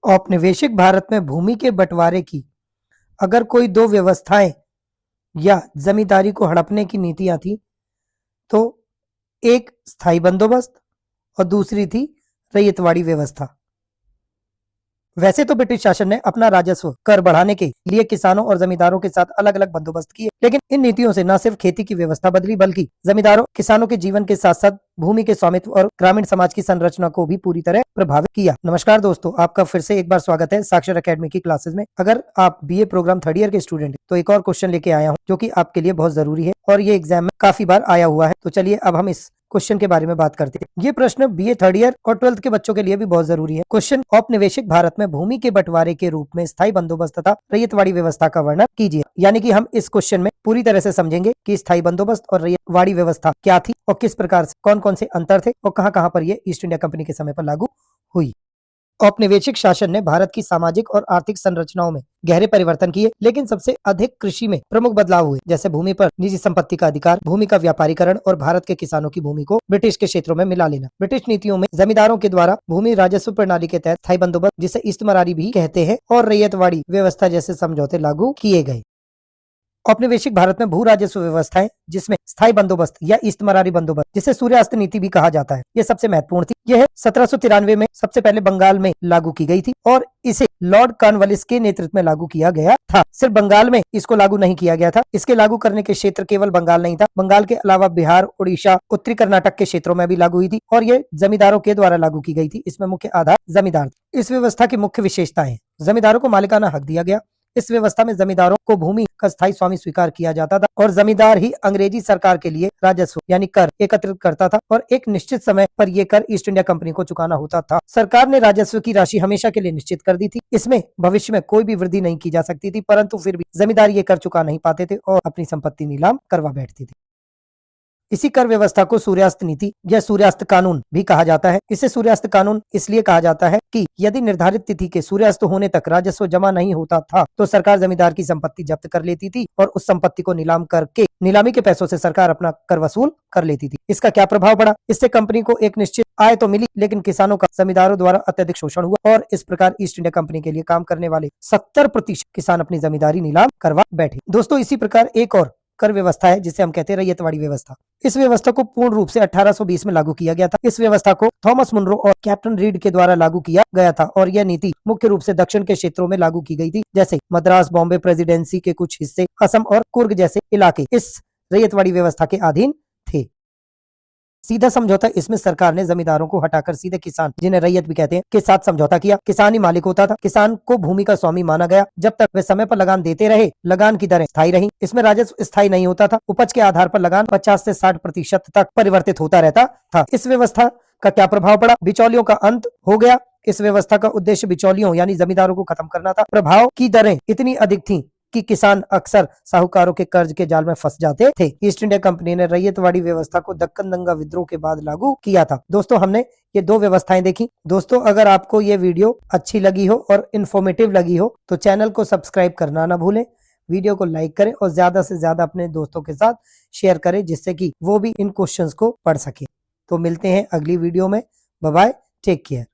औपनिवेशिक भारत में भूमि के बंटवारे की अगर कोई दो व्यवस्थाएं या जमींदारी को हड़पने की नीतियां थी तो एक स्थायी बंदोबस्त और दूसरी थी रैयतवाड़ी व्यवस्था। वैसे तो ब्रिटिश शासन ने अपना राजस्व कर बढ़ाने के लिए किसानों और जमींदारों के साथ अलग अलग बंदोबस्त किए, लेकिन इन नीतियों से न सिर्फ खेती की व्यवस्था बदली बल्कि जमींदारों किसानों के जीवन के साथ साथ भूमि के स्वामित्व और ग्रामीण समाज की संरचना को भी पूरी तरह प्रभावित किया। नमस्कार दोस्तों, आपका फिर से एक बार स्वागत है साक्षर एकेडमी की क्लासेस में। अगर आप बीए प्रोग्राम थर्ड ईयर के स्टूडेंट हैं तो एक और क्वेश्चन लेके आया हूँ जो कि आपके लिए बहुत जरूरी है और ये एग्जाम में काफी बार आया हुआ है। तो चलिए अब हम इस क्वेश्चन के बारे में बात करते हैं। ये प्रश्न बीए थर्ड ईयर और 12th के बच्चों के लिए भी बहुत जरूरी है। क्वेश्चन, औपनिवेशिक भारत में भूमि के बंटवारे के रूप में स्थायी बंदोबस्त तथा रैयतवाड़ी व्यवस्था का वर्णन कीजिए। यानी कि हम इस क्वेश्चन में पूरी तरह से समझेंगे कि स्थायी बंदोबस्त और रैयतवाड़ी व्यवस्था क्या थी और किस प्रकार से कौन कौन से अंतर थे और कहां कहां पर ये ईस्ट इंडिया कंपनी के समय पर लागू हुई। औपनिवेशिक शासन ने भारत की सामाजिक और आर्थिक संरचनाओं में गहरे परिवर्तन किए, लेकिन सबसे अधिक कृषि में प्रमुख बदलाव हुए, जैसे भूमि पर निजी संपत्ति का अधिकार, भूमि का व्यापारीकरण और भारत के किसानों की भूमि को ब्रिटिश के क्षेत्रों में मिला लेना। ब्रिटिश नीतियों में जमींदारों के द्वारा भूमि राजस्व प्रणाली के तहत स्थायी बंदोबस्त, जिसे इस्तमारी भी कहते हैं, और रैयतवाड़ी व्यवस्था जैसे समझौते लागू किए गए। औपनिवेशिक भारत में भू राजस्व व्यवस्थाएं, जिसमें स्थायी बंदोबस्त या इस्तमारी बंदोबस्त, जिसे सूर्यास्त नीति भी कहा जाता है, ये सबसे महत्वपूर्ण थी। यह 1793 में सबसे पहले बंगाल में लागू की गई थी और इसे लॉर्ड कॉर्नवालिस के नेतृत्व में लागू किया गया था। सिर्फ बंगाल में इसको लागू नहीं किया गया था, इसके लागू करने के क्षेत्र केवल बंगाल नहीं था, बंगाल के अलावा बिहार, उड़ीसा, उत्तरी कर्नाटक के क्षेत्रों में भी लागू हुई थी और ये जमींदारों के द्वारा लागू की गई थी। इसमें मुख्य आधार जमींदार। इस व्यवस्था की मुख्य विशेषताएं: जमींदारों को मालिकाना हक दिया गया। इस व्यवस्था में जमींदारों को भूमि का स्थायी स्वामी स्वीकार किया जाता था और जमींदार ही अंग्रेजी सरकार के लिए राजस्व यानी कर एकत्रित करता था और एक निश्चित समय पर यह कर ईस्ट इंडिया कंपनी को चुकाना होता था। सरकार ने राजस्व की राशि हमेशा के लिए निश्चित कर दी थी। इसमें भविष्य में कोई भी वृद्धि नहीं की जा सकती थी, परंतु फिर भी जमींदार ये कर चुका नहीं पाते थे और अपनी संपत्ति नीलाम करवा बैठते थे। इसी कर व्यवस्था को सूर्यास्त नीति या सूर्यास्त कानून भी कहा जाता है। इसे सूर्यास्त कानून इसलिए कहा जाता है कि यदि निर्धारित तिथि के सूर्यास्त होने तक राजस्व जमा नहीं होता था तो सरकार जमींदार की संपत्ति जब्त कर लेती थी और उस संपत्ति को नीलाम करके नीलामी के पैसों से सरकार अपना कर वसूल कर लेती थी। इसका क्या प्रभाव पड़ा? इससे कंपनी को एक निश्चित आय तो मिली, लेकिन किसानों का जमींदारों द्वारा अत्यधिक शोषण हुआ और इस प्रकार ईस्ट इंडिया कंपनी के लिए काम करने वाले 70% किसान अपनी जमींदारी नीलाम करवा बैठे। दोस्तों, इसी प्रकार एक और कर व्यवस्था है जिसे हम कहते हैं रैयतवाड़ी व्यवस्था। इस व्यवस्था को पूर्ण रूप से 1820 में लागू किया गया था। इस व्यवस्था को थॉमस मुनरो और कैप्टन रीड के द्वारा लागू किया गया था और यह नीति मुख्य रूप से दक्षिण के क्षेत्रों में लागू की गई थी, जैसे मद्रास, बॉम्बे प्रेसिडेंसी के कुछ हिस्से, असम और कुर्ग जैसे इलाके इस रैयतवाड़ी व्यवस्था के अधीन थे। सीधा समझौता, इसमें सरकार ने जमींदारों को हटाकर सीधे किसान, जिन्हें रैयत भी कहते हैं, के साथ समझौता किया। किसान ही मालिक होता था। किसान को भूमि का स्वामी माना गया जब तक वे समय पर लगान देते रहे। लगान की दरें स्थायी रही। इसमें राजस्व स्थायी नहीं होता था। उपज के आधार पर लगान 50 से 60% तक परिवर्तित होता रहता था। इस व्यवस्था का क्या प्रभाव पड़ा? बिचौलियों का अंत हो गया। इस व्यवस्था का उद्देश्य बिचौलियों यानी जमींदारों को खत्म करना था। प्रभाव की दरें इतनी अधिक थी कि किसान अक्सर साहूकारों के कर्ज के जाल में फंस जाते थे। ईस्ट इंडिया कंपनी ने रैयतवाड़ी व्यवस्था को दक्कन दंगा विद्रोह के बाद लागू किया था। दोस्तों, हमने ये दो व्यवस्थाएं देखी। दोस्तों, अगर आपको ये वीडियो अच्छी लगी हो और इन्फॉर्मेटिव लगी हो तो चैनल को सब्सक्राइब करना ना भूलें, वीडियो को लाइक करें और ज्यादा से ज्यादा अपने दोस्तों के साथ शेयर करें, जिससे कि वो भी इन क्वेश्चंस को पढ़ सके। तो मिलते हैं अगली वीडियो में। Bye bye, take care.